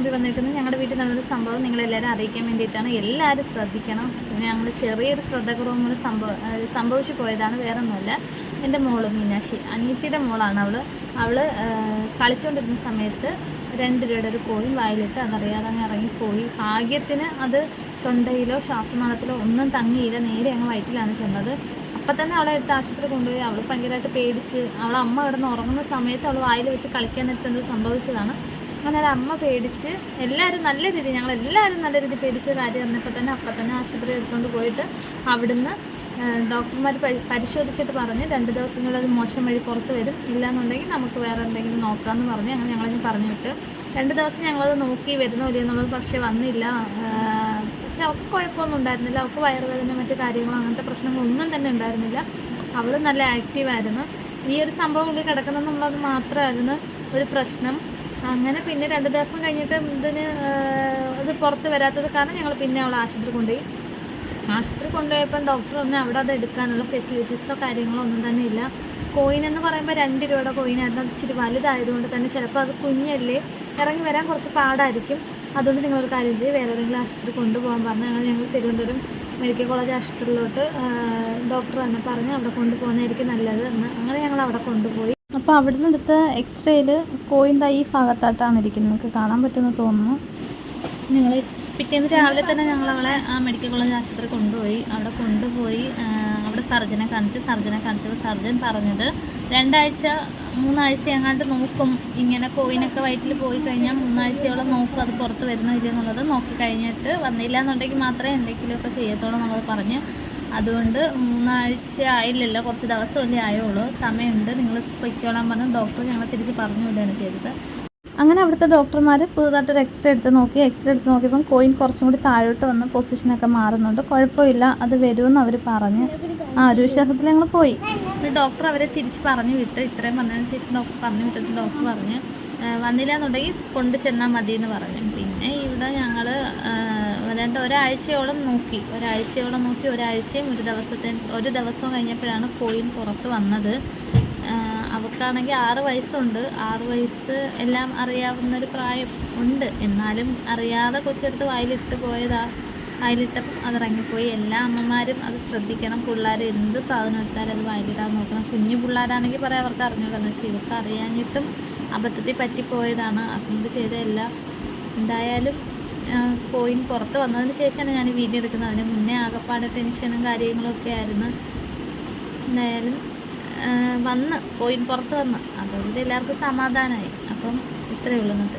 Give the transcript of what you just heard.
വന്നിരിക്കുന്നത് ഞങ്ങളുടെ വീട്ടിൽ നടന്നൊരു സംഭവം നിങ്ങളെല്ലാവരും അറിയിക്കാൻ വേണ്ടിയിട്ടാണ്. എല്ലാവരും ശ്രദ്ധിക്കണം. പിന്നെ ഞങ്ങൾ ചെറിയൊരു ശ്രദ്ധക്കുറവ് മൂലം സംഭവിച്ചു പോയതാണ്, വേറെ ഒന്നുമല്ല. എൻ്റെ മോള് മീനാക്ഷി, അനിയത്തിയുടെ മോളാണ് അവൾ കളിച്ചുകൊണ്ടിരുന്ന സമയത്ത് 2 രൂപയുടെ ഒരു കോയിൻ വായിലിട്ട് അതറിയാതെ അങ്ങ് ഇറങ്ങിപ്പോയി. ഭാഗ്യത്തിന് അത് തൊണ്ടയിലോ ശ്വാസനാളത്തിലോ ഒന്നും തങ്ങിയില്ല, നേരെ അങ്ങ് വയറ്റിലാണ് ചെന്നത്. അപ്പം തന്നെ അവളെ എടുത്ത് ആശുപത്രി കൊണ്ടുപോയി. അവൾ ഭയങ്കരമായിട്ട് പേടിച്ച്, അവളെ അമ്മ കിടന്ന് ഉറങ്ങുന്ന സമയത്ത് അവൾ വായിൽ വെച്ച് കളിക്കാനെത്തുന്നത് സംഭവിച്ചതാണ്. അങ്ങനെ അമ്മ പേടിച്ച് ഞങ്ങളെല്ലാവരും നല്ല രീതിയിൽ പേടിച്ച കാര്യം അറിഞ്ഞപ്പോൾ തന്നെ അപ്പം തന്നെ ആശുപത്രി എടുത്തുകൊണ്ട് പോയിട്ട് അവിടുന്ന് ഡോക്ടർമാർ പരിശോധിച്ചിട്ട് പറഞ്ഞ് 2 ദിവസങ്ങളിൽ അത് മോശം വഴി പുറത്ത് വരും, ഇല്ലയെന്നുണ്ടെങ്കിൽ നമുക്ക് വേറെ എന്തെങ്കിലും നോക്കാമെന്ന് പറഞ്ഞ് അങ്ങനെ ഞങ്ങളതിന് പറഞ്ഞു വിട്ട്. 2 ദിവസം ഞങ്ങളത് നോക്കി വരുന്നോ ഇല്ലയോ എന്നുള്ളത്, പക്ഷേ വന്നില്ല. പക്ഷെ അവൾക്ക് കുഴപ്പമൊന്നും ഉണ്ടായിരുന്നില്ല. അവൾക്ക് വയറുവേദന മറ്റു കാര്യങ്ങളോ അങ്ങനത്തെ പ്രശ്നങ്ങളൊന്നും തന്നെ ഉണ്ടായിരുന്നില്ല. അവൾ നല്ല ആക്റ്റീവായിരുന്നു. ഈ ഒരു സംഭവം ഉള്ളിൽ കിടക്കണമെന്നുള്ളത് മാത്രമായിരുന്നു ഒരു പ്രശ്നം. അങ്ങനെ പിന്നെ 2 ദിവസം കഴിഞ്ഞിട്ട് അത് പുറത്ത് വരാത്തത് കാരണം ഞങ്ങൾ പിന്നെ അവളെ ആശുപത്രി കൊണ്ടുപോയപ്പം ഡോക്ടർ പറഞ്ഞു അവിടെ അത് എടുക്കാനുള്ള ഫെസിലിറ്റീസോ കാര്യങ്ങളോ ഒന്നും തന്നെ ഇല്ല. കോയിൻ എന്ന് പറയുമ്പോൾ 2 രൂപയുടെ കോയിനായിരുന്നു. അത് ഇച്ചിരി വലുതായതുകൊണ്ട് തന്നെ ചിലപ്പോൾ അത് കുഞ്ഞല്ലേ, ഇറങ്ങി വരാൻ കുറച്ച് പാടായിരിക്കും. അതുകൊണ്ട് നിങ്ങളൊരു കാര്യം ചെയ്യും, വേറെ ഏതെങ്കിലും ആശുപത്രി കൊണ്ടുപോകാൻ പറഞ്ഞു. അങ്ങനെ ഞങ്ങൾ തിരുവനന്തപുരം മെഡിക്കൽ കോളേജ് ആശുപത്രിയിലോട്ട് ഡോക്ടർ തന്നെ പറഞ്ഞ് അവിടെ കൊണ്ടുപോകുന്നതായിരിക്കും നല്ലത് എന്ന്. അങ്ങനെ ഞങ്ങൾ അവിടെ കൊണ്ടുപോയി. അപ്പോൾ അവിടുന്ന് എടുത്ത എക്സ്റേയിൽ കോയിൻ ഈ ഭാഗത്തായിട്ടാണ് ഇരിക്കുന്നത്, നിങ്ങൾക്ക് കാണാൻ പറ്റുമെന്ന് തോന്നുന്നു. ഞങ്ങൾ പിറ്റേന്ന് രാവിലെ തന്നെ ഞങ്ങളവളെ ആ മെഡിക്കൽ കോളേജ് ആശുപത്രി കൊണ്ടുപോയി. അവിടെ സർജനെ കാണിച്ചപ്പോൾ സർജൻ പറഞ്ഞത് 3 ആഴ്ച എങ്ങാണ്ട് നോക്കും. ഇങ്ങനെ കോയിനൊക്കെ വയറ്റിൽ പോയി കഴിഞ്ഞാൽ 3 ആഴ്ചയോളം നോക്കും അത് പുറത്ത് വരുന്നോ ഇല്ലെന്നുള്ളത്. നോക്കി കഴിഞ്ഞിട്ട് വന്നില്ല എന്നുണ്ടെങ്കിൽ മാത്രമേ എന്തെങ്കിലുമൊക്കെ ചെയ്യത്തുള്ളൂ എന്നുള്ളത് പറഞ്ഞ്. അതുകൊണ്ട് 3 ആഴ്ച ആയില്ലല്ലോ, കുറച്ച് ദിവസമല്ലേ ആയുള്ളൂ, സമയമുണ്ട്, നിങ്ങൾ പൊയ്ക്കോളാൻ പറഞ്ഞ് ഡോക്ടർ ഞങ്ങളെ തിരിച്ച് പറഞ്ഞു വിടുകയാണ് ചെയ്തത്. അങ്ങനെ അവിടുത്തെ ഡോക്ടർമാർ പുതുതായിട്ടൊരു എക്സ്റേ എടുത്ത് നോക്കിയപ്പം കോയിൻ കുറച്ചും കൂടി താഴോട്ട് വന്ന് പൊസിഷനൊക്കെ മാറുന്നുണ്ട്. കുഴപ്പമില്ല, അത് വരുമെന്ന് അവർ പറഞ്ഞ് ഒരു വിശ്വാസത്തിൽ ഞങ്ങൾ പോയി. ഡോക്ടർ അവരെ തിരിച്ച് പറഞ്ഞു വിട്ട്. ഇത്രയും പറഞ്ഞതിന് ശേഷം ഡോക്ടർ പറഞ്ഞു വിട്ടിട്ട് ഡോക്ടർ പറഞ്ഞ് വന്നില്ല എന്നുണ്ടെങ്കിൽ കൊണ്ട് ചെന്നാൽ മതി എന്ന് പറഞ്ഞു. പിന്നെ ഇവിടെ ഞങ്ങൾ ഒരാഴ്ചയോളം നോക്കി. ഒരാഴ്ചയും ഒരു ദിവസവും കഴിഞ്ഞപ്പോഴാണ് കോയിൻ പുറത്ത് വന്നത്. അവൾക്കാണെങ്കിൽ 6 വയസ്സുണ്ട്. 6 വയസ്സ് എല്ലാം അറിയാവുന്നൊരു പ്രായം ഉണ്ട്. എന്നാലും അറിയാതെ കൊച്ചെടുത്ത് വായിലിട്ടപ്പം അതിറങ്ങിപ്പോയി. എല്ലാ അമ്മമാരും അത് ശ്രദ്ധിക്കണം. പിള്ളേർ എന്ത് സാധനം എടുത്താലും അത് വായിലിടാൻ നോക്കണം. കുഞ്ഞു പിള്ളേരാണെങ്കിൽ പറയാം അവർക്ക് അറിഞ്ഞൂടെന്ന്. പക്ഷേ ഇവർക്ക് അറിയാഞ്ഞിട്ടും അബദ്ധത്തിൽ പറ്റിപ്പോയതാണ്. അതുകൊണ്ട് ചെയ്തതല്ല. എന്തായാലും കോയിൻ പുറത്ത് വന്നതിന് ശേഷമാണ് ഞാൻ വീഡിയോ എടുക്കുന്നത്. അതിന് മുന്നേ ആകെപ്പാടെ ടെൻഷനും കാര്യങ്ങളൊക്കെ ആയിരുന്നു. എന്തായാലും കോയിൻ പുറത്ത് വന്ന്, അതുകൊണ്ട് എല്ലാവർക്കും സമാധാനമായി. അപ്പം ഇത്രയേ ഉള്ളൂ ഇന്നത്തെ.